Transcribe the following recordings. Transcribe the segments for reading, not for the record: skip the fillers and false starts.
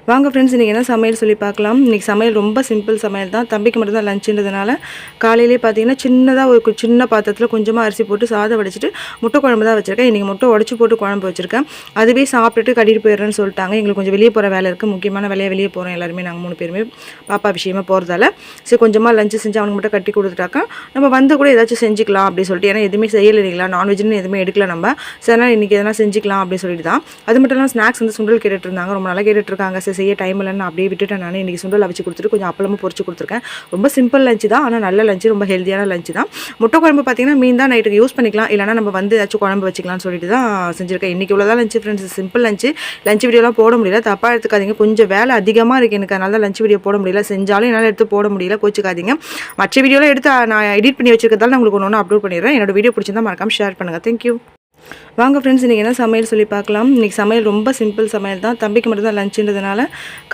வாங்க ஃப்ரெண்ட்ஸ், இன்றைக்கி என்ன சமையல் சொல்லி பார்க்கலாம். இன்றைக்கி சமையல் ரொம்ப சிம்பிள் சமையல் தான். தம்பிக்கு மட்டும் தான் லஞ்சுன்றதுனால காலையிலே பார்த்தீங்கன்னா சின்னதாக ஒரு சின்ன பாத்திரத்தில் கொஞ்சமாக அரிசி போட்டு சாதம் வடிச்சிட்டு முட்டை குழம்பு தான் வச்சுருக்கேன். இன்றைக்கி முட்டை உடச்சி போட்டு குழம்பு வச்சுருக்கேன். அதுவே சாப்பிட்டுட்டு கட்டிட்டு போயிடுறேன்னு சொல்லிட்டாங்க. எங்களுக்கு கொஞ்சம் வெளியே போகிற வேலை இருக்குது, முக்கியமான வேலையாக வெளியே போகிறோம் எல்லாருமே. நாங்கள் 3 பேருமே பாப்பா விஷயமா போகிறதால சரி கொஞ்சமாக லஞ்சு செஞ்சு அவனுக்கு மட்டும் கட்டி கொடுத்துட்டாக்கா நம்ம வந்து கூட ஏதாச்சும் செஞ்சுக்கலாம் அப்படின்னு சொல்லிட்டு. ஏன்னா எதுவுமே செய்யலை இல்லைங்களா, நான்வெஜ்னு எதுவுமே எடுக்கல நம்ம. சரி அதனால் இன்றைக்கி எதனா செஞ்சுக்கலாம் அப்படின்னு சொல்லிட்டு தான். அது மட்டும் இல்லாமல் ஸ்நாக்ஸ் வந்து சுண்டல் கேட்டுட்டு இருந்தாங்க, ரொம்ப நாளாக கேட்டுட்ருக்காங்க. சரி செய்ய டைம் இல்லைன்னு அப்படியே விட்டுட்டேன். நான் இன்றைக்கி சுண்டல் அவிச்சு கொடுத்துட்டு கொஞ்சம் அப்பளமும் பொரிச்சு கொடுத்துருக்கேன். ரொம்ப சிம்பிள் லஞ்சு தான், ஆனால் நல்ல லஞ்சு, ரொம்ப ஹெல்த்தியான லஞ்சு தான். முட்டை குழம்பு பார்த்தீங்கன்னா மீன் தான் நைட்டுக்கு யூஸ் பண்ணிக்கலாம், இல்லைனா நம்ம வந்து ஏதாச்சும் குழம்பு வச்சுக்கலாம்னு சொல்லிட்டு தான் செஞ்சுருக்கேன். இன்றைக்கி இவ்வளோதான் lunch friends, simple lunch. Lunch வீடியோலாம் போட முடியல, தப்பாக எடுத்துக்காதீங்க. கொஞ்சம் வேலை அதிகமாக இருக்குது எனக்கு, அதனால தான் லஞ்சு வீடியோ போட முடியல. செஞ்சாலும் என்னால் எடுத்து போட முடியல, கோச்சிக்காதீங்க. மற்ற வீடியோலாம் எடுத்து நான் எடிட் பண்ணி வச்சிருக்கிறதால நான் உங்களுக்கு ஒன்று அப்லோட் பண்ணிடுறேன். என்னோட வீடியோ பிடிச்சிருந்தா மறக்காம ஷேர் பண்ணுங்கள். தேங்க்யூ. வாங்க ஃப்ரெண்ட்ஸ், இன்றைக்கி என்ன சமையல் சொல்லி பார்க்கலாம். இன்றைக்கி சமையல் ரொம்ப சிம்பிள் சமையல் தான். தம்பிக்கு மட்டும் தான் லஞ்சுன்றதுனால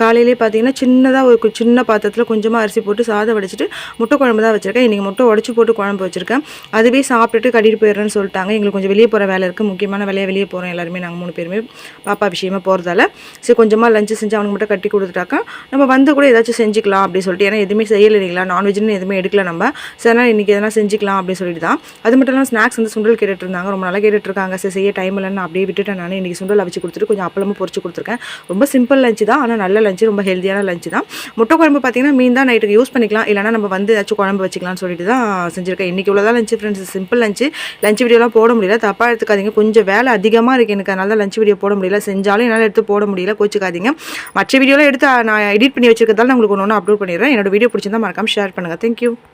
காலையிலே பார்த்தீங்கன்னா சின்னதாக ஒரு சின்ன பாத்திரத்தில் கொஞ்சமாக அரிசி போட்டு சாதம் வடிச்சிட்டு முட்டை குழம்பு தான் வச்சுருக்கேன். இன்றைக்கி முட்டை உடச்சி போட்டு குழம்பு வச்சுருக்கேன். அதுவே சாப்பிட்டுட்டு கட்டிட்டு போயிடுறேன்னு சொல்லிட்டாங்க. எங்களுக்கு கொஞ்சம் வெளியே போகிற வேலை இருக்குது, முக்கியமான வேலையாக வெளியே போகிறோம் எல்லாருமே. நாங்கள் 3 பேருமே பாப்பா விஷயமா போகிறதால சரி கொஞ்சமாக லஞ்சு செஞ்சு அவனுக்கு மட்டும் கட்டி கொடுத்துட்டாக்கா நம்ம வந்து கூட ஏதாச்சும் செஞ்சுக்கலாம் அப்படின்னு சொல்லிட்டு. ஏன்னா எதுவுமே செய்யலை இல்லைங்களா, நான்வெஜ்னு எதுவுமே எடுக்கல நம்ம. சரி அதனால் இன்றைக்கி எதனா செஞ்சுக்கலாம் அப்படின்னு சொல்லிட்டு தான். அது மட்டும் இல்லாமல் ஸ்நாக்ஸ் வந்து சுண்டல் கேட்டுட்டு இருந்தாங்க, ரொம்ப நாளாக கேட்டுட்ருக்காங்க. சரி செய்ய டைம் இல்லைன்னு அப்படியே விட்டுட்டேன். நான் இன்றைக்கி சுண்டல் அவிச்சு கொடுத்துட்டு கொஞ்சம் அப்பளமும் பொரிச்சு கொடுத்துருக்கேன். ரொம்ப சிம்பிள் லஞ்சு தான், ஆனால் நல்ல லஞ்சு, ரொம்ப ஹெல்த்தியான லஞ்சு தான். முட்டை குழம்பு பார்த்தீங்கன்னா மீன் தான் நைட்டுக்கு யூஸ் பண்ணிக்கலாம், இல்லைனா நம்ம வந்து ஏதாச்சும் குழம்பு வச்சுக்கலாம்னு சொல்லிட்டு தான் செஞ்சுருக்கேன். இன்றைக்கி இவ்வளோதான் lunch friends, simple lunch. Lunch வீடியோலாம் போட முடியல, தப்பாக எடுத்துக்காதீங்க. கொஞ்சம் வேலை அதிகமாக இருக்குது எனக்கு, அதனால தான் லஞ்சு வீடியோ போட முடியல. செஞ்சாலும் என்னால் எடுத்து போட முடியல, கோச்சிக்காதீங்க. மற்ற வீடியோலாம் எடுத்து நான் எடிட் பண்ணி வச்சிருக்கிறதால நான் உங்களுக்கு ஒன்று அப்லோட் பண்ணிடுறேன். என்னோட வீடியோ பிடிச்சிருந்தா மறக்காம ஷேர் பண்ணுங்கள். தேங்க்யூ.